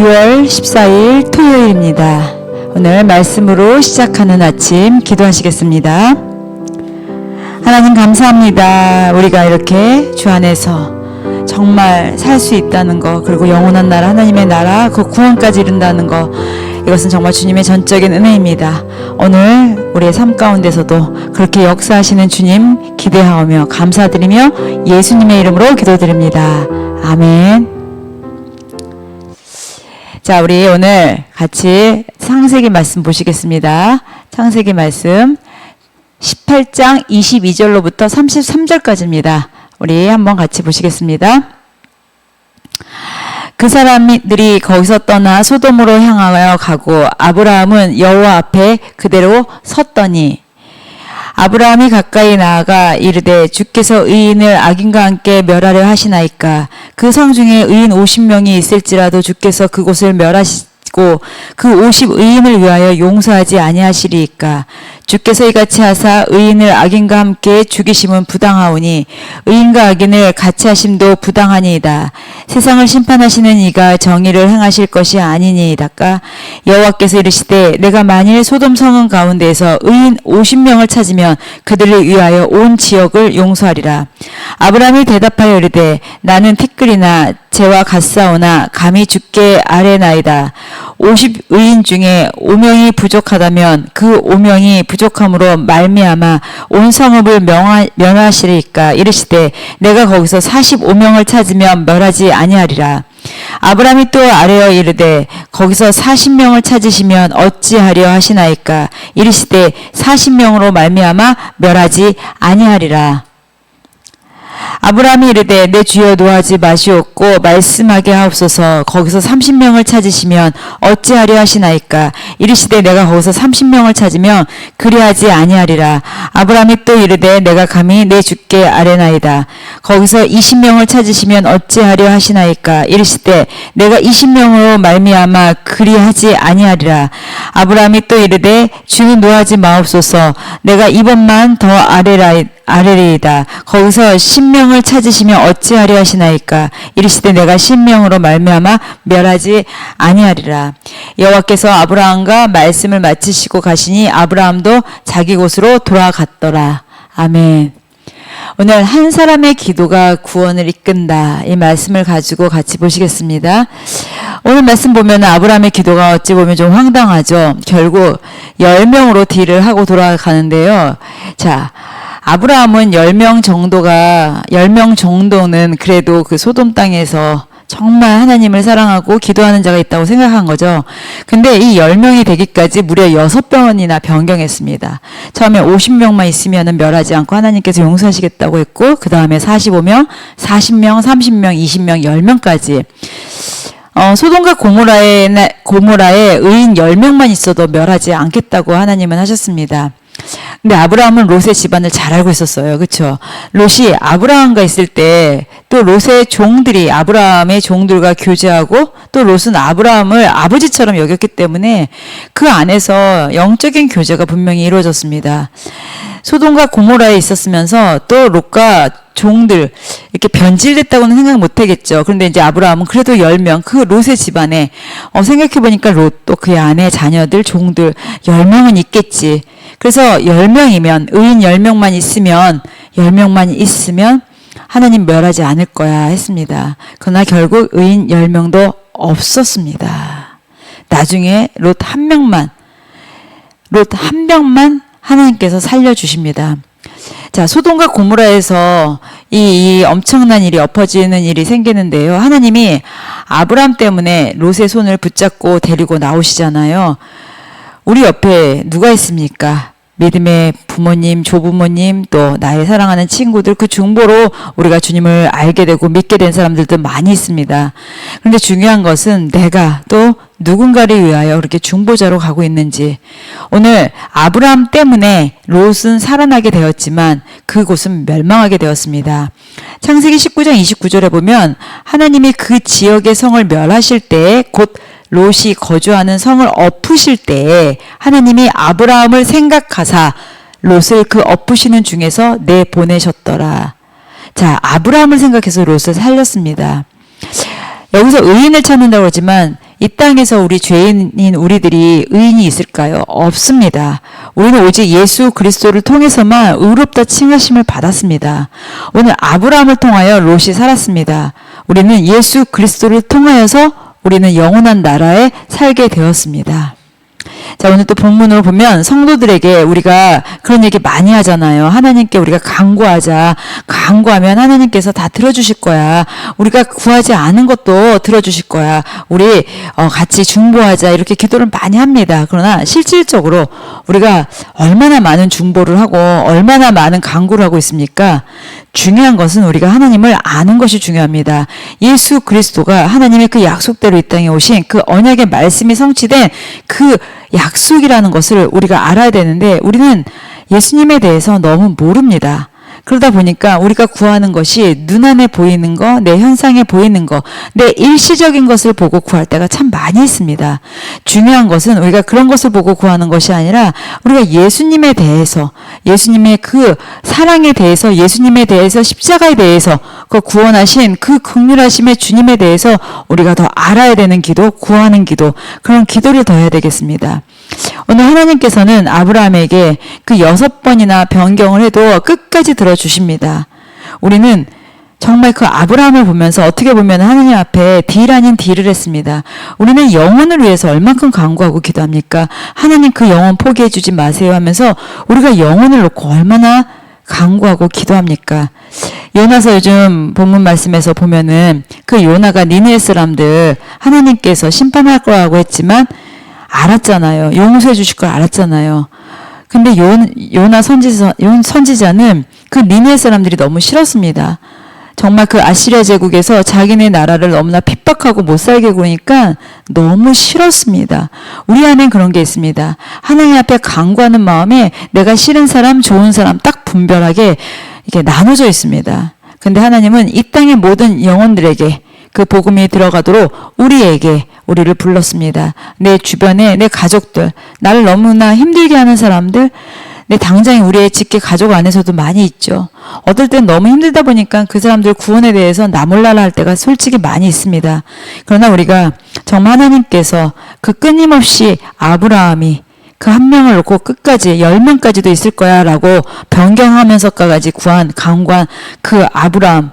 6월 14일 토요일입니다. 오늘 말씀으로 시작하는 아침 기도하시겠습니다. 하나님 감사합니다. 우리가 이렇게 주 안에서 정말 살 수 있다는 거, 그리고 영원한 나라, 하나님의 나라, 그 구원까지 이룬다는 거, 이것은 정말 주님의 전적인 은혜입니다. 오늘 우리의 삶 가운데서도 그렇게 역사하시는 주님 기대하며 감사드리며 예수님의 이름으로 기도드립니다. 아멘. 자, 우리 오늘 같이 창세기 말씀 보시겠습니다. 창세기 말씀 18장 22절로부터 33절까지입니다. 우리 한번 같이 보시겠습니다. 그 사람들이 거기서 떠나 소돔으로 향하여 가고 아브라함은 여호와 앞에 그대로 섰더니 아브라함이 가까이 나아가 이르되 주께서 의인을 악인과 함께 멸하려 하시나이까. 그 성 중에 의인 50명이 있을지라도 주께서 그곳을 멸하시고 그 50 의인을 위하여 용서하지 아니하시리이까. 주께서 이같이 하사 의인을 악인과 함께 죽이심은 부당하오니 의인과 악인을 같이 하심도 부당하니이다. 세상을 심판하시는 이가 정의를 행하실 것이 아니니이다까. 여호와께서 이르시되 내가 만일 소돔 성은 가운데에서 의인 50명을 찾으면 그들을 위하여 온 지역을 용서하리라. 아브라함이 대답하여 이르되 나는 티끌이나 재와 같사오나 감히 주께 아뢰나이다. 50 의인 중에 5명이 부족하다면 그 5명이 부족함으로 말미암아 온 성읍을 멸하시리까. 이르시되 내가 거기서 45명을 찾으면 멸하지 아니하리라. 아브라함이 또 아뢰어 이르되 거기서 40명을 찾으시면 어찌하려 하시나이까. 이르시되 40명으로 말미암아 멸하지 아니하리라. 아브라함이 이르되 내 주여 노하지 마시옵고 말씀하게 하옵소서. 거기서 30명을 찾으시면 어찌하려 하시나이까. 이르시되 내가 거기서 30명을 찾으면 그리하지 아니하리라. 아브라함이 또 이르되 내가 감히 내 주께 아뢰나이다. 거기서 20명을 찾으시면 어찌하려 하시나이까. 이르시되 내가 20명으로 말미암아 그리하지 아니하리라. 아브라함이 또 이르되 주는 노하지 마옵소서. 내가 이번만 더 아뢰리이다. 거기서 10명을 찾으시면 어찌하려 하시나이까. 이르시되 내가 10명으로 말미암아 멸하지 아니하리라. 여호와께서 아브라함과 말씀을 마치시고 가시니 아브라함도 자기 곳으로 돌아갔더라. 아멘. 오늘 한 사람의 기도가 구원을 이끈다, 이 말씀을 가지고 같이 보시겠습니다. 오늘 말씀 보면 아브라함의 기도가 어찌 보면 좀 황당하죠. 결국 10명으로 딜을 하고 돌아가는데요. 자, 아브라함은 10명 정도는 그래도 그 소돔 땅에서 정말 하나님을 사랑하고 기도하는 자가 있다고 생각한 거죠. 근데 이 10명이 되기까지 무려 6번이나 변경했습니다. 처음에 50명만 있으면 멸하지 않고 하나님께서 용서하시겠다고 했고, 그 다음에 45명, 40명, 30명, 20명, 10명까지. 소돔과 고모라에 의인 10명만 있어도 멸하지 않겠다고 하나님은 하셨습니다. 근데 아브라함은 롯의 집안을 잘 알고 있었어요. 그렇죠? 롯이 아브라함과 있을 때 또 롯의 종들이 아브라함의 종들과 교제하고 또 롯은 아브라함을 아버지처럼 여겼기 때문에 그 안에서 영적인 교제가 분명히 이루어졌습니다. 소돔과 고모라에 있었으면서 또 롯과 종들 이렇게 변질됐다고는 생각 못 하겠죠. 그런데 이제 아브라함은 그래도 10명 그 롯의 집안에 생각해 보니까 롯 또 그의 아내 자녀들 종들 10명은 있겠지. 그래서 10명이면 의인 10명만 있으면 하나님 멸하지 않을 거야 했습니다. 그러나 결국 의인 10명도 없었습니다. 나중에 롯 한 명만 하나님께서 살려주십니다. 자, 소돔과 고모라에서 이 엄청난 일이 엎어지는 일이 생기는데요. 하나님이 아브라함 때문에 롯의 손을 붙잡고 데리고 나오시잖아요. 우리 옆에 누가 있습니까? 믿음의 부모님, 조부모님, 또 나의 사랑하는 친구들, 그 중보로 우리가 주님을 알게 되고 믿게 된 사람들도 많이 있습니다. 그런데 중요한 것은 내가 또 누군가를 위하여 그렇게 중보자로 가고 있는지. 오늘 아브라함 때문에 롯은 살아나게 되었지만 그곳은 멸망하게 되었습니다. 창세기 19장 29절에 보면 하나님이 그 지역의 성을 멸하실 때에 곧 롯이 거주하는 성을 엎으실 때에 하나님이 아브라함을 생각하사 롯을 그 엎으시는 중에서 내보내셨더라. 자, 아브라함을 생각해서 롯을 살렸습니다. 여기서 의인을 찾는다고 하지만 이 땅에서 우리 죄인인 우리들이 의인이 있을까요? 없습니다. 우리는 오직 예수 그리스도를 통해서만 의롭다 칭하심을 받았습니다. 오늘 아브라함을 통하여 롯이 살았습니다. 우리는 예수 그리스도를 통하여서 우리는 영원한 나라에 살게 되었습니다. 자, 오늘 또 본문으로 보면 성도들에게 우리가 그런 얘기 많이 하잖아요. 하나님께 우리가 간구하자. 간구하면 하나님께서 다 들어주실 거야. 우리가 구하지 않은 것도 들어주실 거야. 우리 같이 중보하자. 이렇게 기도를 많이 합니다. 그러나 실질적으로 우리가 얼마나 많은 중보를 하고 얼마나 많은 간구를 하고 있습니까? 중요한 것은 우리가 하나님을 아는 것이 중요합니다. 예수 그리스도가 하나님의 그 약속대로 이 땅에 오신 그 언약의 말씀이 성취된 그 약속이라는 것을 우리가 알아야 되는데 우리는 예수님에 대해서 너무 모릅니다. 그러다 보니까 우리가 구하는 것이 눈안에 보이는 거, 내 현상에 보이는 거, 내 일시적인 것을 보고 구할 때가 참 많이 있습니다. 중요한 것은 우리가 그런 것을 보고 구하는 것이 아니라 우리가 예수님에 대해서, 예수님의 그 사랑에 대해서, 예수님에 대해서, 십자가에 대해서, 그 구원하신 그 긍휼하심의 주님에 대해서 우리가 더 알아야 되는 기도, 구하는 기도, 그런 기도를 더 해야 되겠습니다. 오늘 하나님께서는 아브라함에게 그 6번이나 변경을 해도 끝까지 들어주십니다. 우리는 정말 그 아브라함을 보면서 어떻게 보면 하나님 앞에 딜 아닌 딜을 했습니다. 우리는 영혼을 위해서 얼만큼 간구하고 기도합니까? 하나님 그 영혼 포기해 주지 마세요 하면서 우리가 영혼을 놓고 얼마나 간구하고 기도합니까? 요나서 요즘 본문 말씀에서 보면은 그 요나가 니느웨 사람들 하나님께서 심판할 거라고 했지만 알았잖아요. 용서해 주실 걸 알았잖아요. 근데 요나 선지자는 그 니느웨 사람들이 너무 싫었습니다. 정말 그 아시리아 제국에서 자기네 나라를 너무나 핍박하고 못 살게 구니까 너무 싫었습니다. 우리 안엔 그런 게 있습니다. 하나님 앞에 간구하는 마음에 내가 싫은 사람, 좋은 사람 딱 분별하게 이게 나눠져 있습니다. 근데 하나님은 이 땅의 모든 영혼들에게 그 복음이 들어가도록 우리를 불렀습니다. 내 주변에 내 가족들, 나를 너무나 힘들게 하는 사람들, 내 당장에 우리의 직계 가족 안에서도 많이 있죠. 어떨 땐 너무 힘들다 보니까 그 사람들 구원에 대해서 나 몰라라 할 때가 솔직히 많이 있습니다. 그러나 우리가 정말 하나님께서 그 끊임없이 아브라함이 그 한 명을 놓고 끝까지 10명까지도 있을 거야 라고 변경하면서까지 간구한 그 아브라함,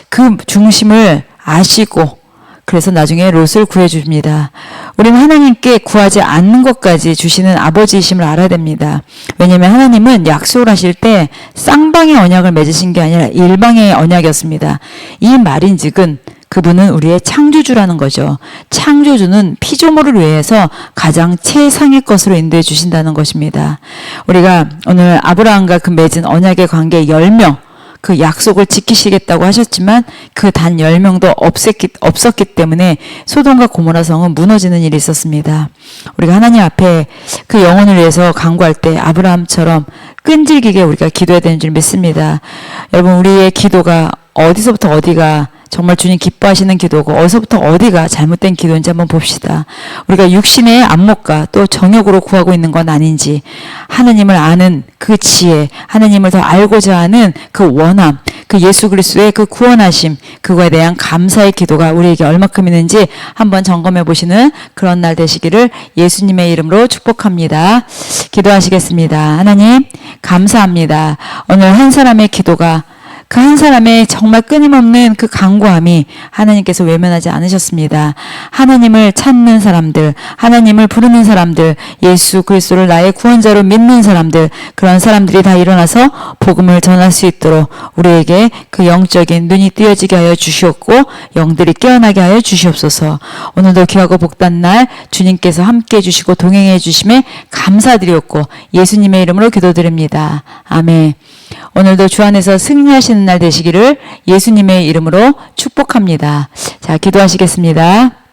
그 중심을 아시고 그래서 나중에 롯을 구해줍니다. 우리는 하나님께 구하지 않는 것까지 주시는 아버지이심을 알아야 됩니다. 왜냐하면 하나님은 약속을 하실 때 쌍방의 언약을 맺으신 게 아니라 일방의 언약이었습니다. 이 말인즉은 그분은 우리의 창조주라는 거죠. 창조주는 피조물을 위해서 가장 최상의 것으로 인도해 주신다는 것입니다. 우리가 오늘 아브라함과 그 맺은 언약의 관계 10명 그 약속을 지키시겠다고 하셨지만 그 단 10명도 없었기 때문에 소돔과 고모라 성은 무너지는 일이 있었습니다. 우리가 하나님 앞에 그 영혼을 위해서 간구할 때 아브라함처럼 끈질기게 우리가 기도해야 되는 줄 믿습니다. 여러분 우리의 기도가 어디서부터 어디가 정말 주님 기뻐하시는 기도고 어디서부터 어디가 잘못된 기도인지 한번 봅시다. 우리가 육신의 안목과 또 정욕으로 구하고 있는 건 아닌지 하나님을 아는 그 지혜, 하나님을 더 알고자 하는 그 원함, 그 예수 그리스도의 그 구원하심, 그거에 대한 감사의 기도가 우리에게 얼마큼 있는지 한번 점검해 보시는 그런 날 되시기를 예수님의 이름으로 축복합니다. 기도하시겠습니다. 하나님 감사합니다. 오늘 한 사람의 기도가 그 한 사람의 정말 끊임없는 그 간구함이 하나님께서 외면하지 않으셨습니다. 하나님을 찾는 사람들, 하나님을 부르는 사람들, 예수 그리스도를 나의 구원자로 믿는 사람들, 그런 사람들이 다 일어나서 복음을 전할 수 있도록 우리에게 그 영적인 눈이 띄어지게 하여 주시옵고 영들이 깨어나게 하여 주시옵소서. 오늘도 귀하고 복된 날 주님께서 함께해 주시고 동행해 주심에 감사드리옵고 예수님의 이름으로 기도드립니다. 아멘. 오늘도 주 안에서 승리하시는 날 되시기를 예수님의 이름으로 축복합니다. 자, 기도하시겠습니다.